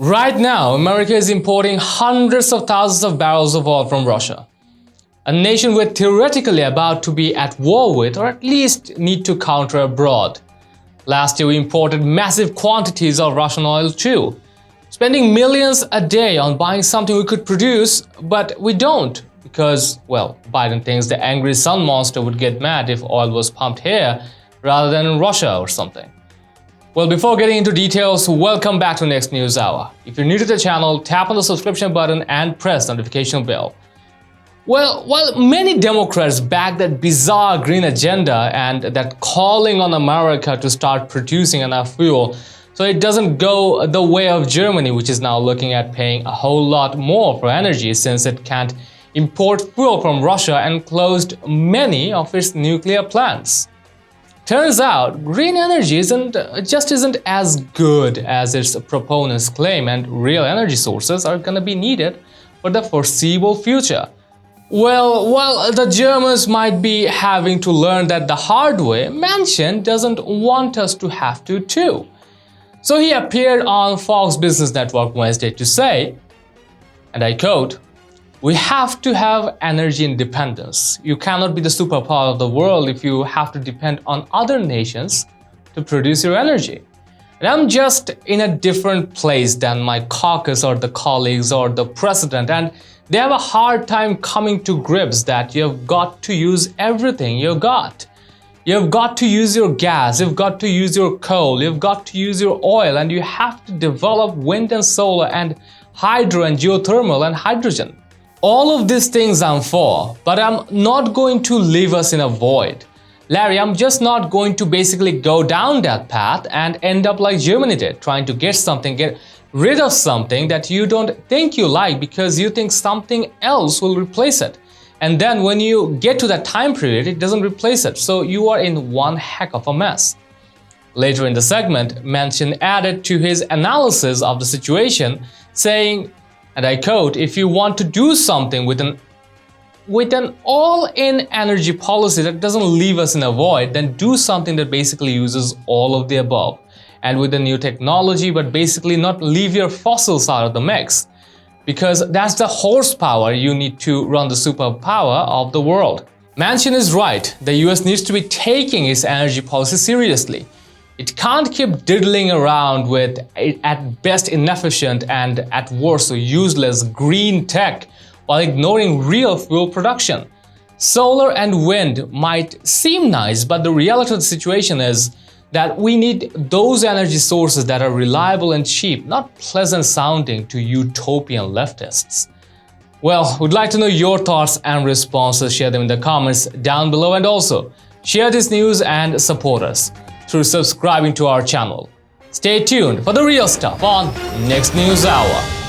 Right now, America is importing hundreds of thousands of barrels of oil from Russia, a nation we're theoretically about to be at war with, or at least need to counter abroad. Last year we imported massive quantities of Russian oil too, spending millions a day on buying something we could produce, but we don't because, well, Biden thinks the angry sun monster would get mad if oil was pumped here rather than in Russia or something. Well, before getting into details, welcome back to Next News Hour. If you're new to the channel, tap on the subscription button and press the notification bell. Well, while many Democrats back that bizarre green agenda and that calling on America to start producing enough fuel so it doesn't go the way of Germany, which is now looking at paying a whole lot more for energy since it can't import fuel from Russia and closed many of its nuclear plants. Turns out, green energy isn't as good as its proponents claim, and real energy sources are going to be needed for the foreseeable future. Well, the Germans might be having to learn that the hard way. Manchin doesn't want us to have to too. So he appeared on Fox Business Network Wednesday to say, and I quote, "We have to have energy independence. You cannot be the superpower of the world if you have to depend on other nations to produce your energy." And I'm just in a different place than my caucus or the colleagues or the president, and they have a hard time coming to grips that you've got to use everything you've got. You've got to use your gas, you've got to use your coal, you've got to use your oil, and you have to develop wind and solar and hydro and geothermal and hydrogen. All of these things I'm for, but I'm not going to leave us in a void. Larry, I'm just not going to basically go down that path and end up like Germany did, trying to get rid of something that you don't think you like because you think something else will replace it. And then when you get to that time period, it doesn't replace it. So you are in one heck of a mess. Later in the segment, Manchin added to his analysis of the situation, saying, and I quote, "If you want to do something with an all-in energy policy that doesn't leave us in a void, then do something that basically uses all of the above. And with the new technology, but basically not leave your fossils out of the mix. Because that's the horsepower you need to run the superpower of the world." Manchin is right. The US needs to be taking its energy policy seriously. It can't keep diddling around with, at best, inefficient and at worst, useless green tech while ignoring real fuel production. Solar and wind might seem nice, but the reality of the situation is that we need those energy sources that are reliable and cheap, not pleasant sounding to utopian leftists. Well, we'd like to know your thoughts and responses. Share them in the comments down below, and also share this news and support us through subscribing to our channel. Stay tuned for the real stuff on Next News Hour.